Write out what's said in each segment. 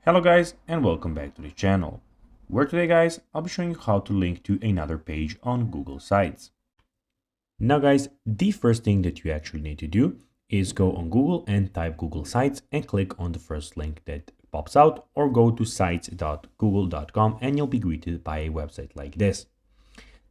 Hello guys and welcome back to the channel, where today guys I'll be showing you how to link to another page on Google Sites. Now guys, the first thing that you actually need to do is go on Google and type Google Sites and click on the first link that pops out, or go to sites.google.com and you'll be greeted by a website like this.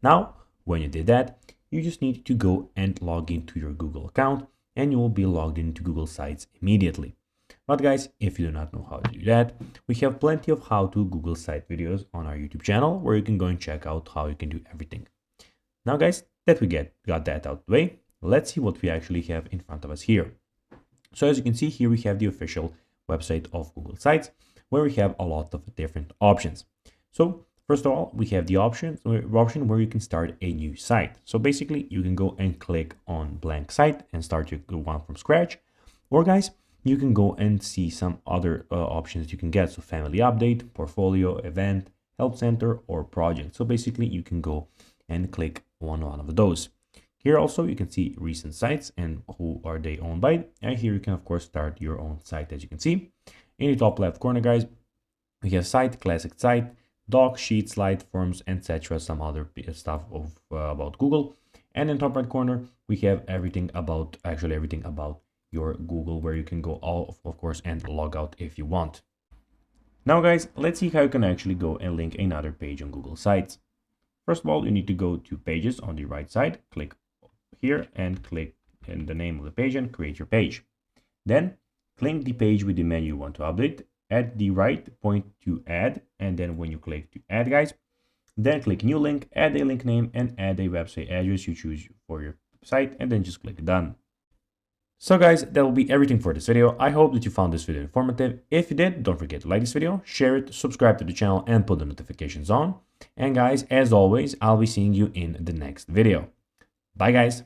Now when you did that, you just need to go and log into your Google account and you will be logged into Google Sites immediately. But guys, if you do not know how to do that, we have plenty of how-to Google site videos on our YouTube channel where you can go and check out how you can do everything. Now guys, that we got that out of the way, let's see what we actually have in front of us here. So as you can see here, we have the official website of Google Sites where we have a lot of different options. So first of all, we have the option where you can start a new site. So basically you can go and click on blank site and start your one from scratch. Or guys, you can go and see some other options you can get. So family update, portfolio, event, help center, or project. So basically you can go and click on one of those. Here also you can see recent sites and who are they owned by. And here you can of course start your own site. As you can see in the top left corner guys, we have site, classic site, doc, sheet, slide, forms, etc. Some other stuff of about Google. And in top right corner we have everything about your Google, where you can go of course and log out if you want. Now guys, let's see how you can actually go and link another page on Google Sites. First of all, you need to go to pages on the right side, click here and click in the name of the page and create your page. Then click the page with the menu you want to update. At the right, point to add, and then when you click to add guys, then click new link, add a link name and add a website address you choose for your site, and then just click done. So guys, that will be everything for this video. I hope that you found this video informative. If you did, don't forget to like this video, share it, subscribe to the channel and put the notifications on. And guys, as always, I'll be seeing you in the next video. Bye guys.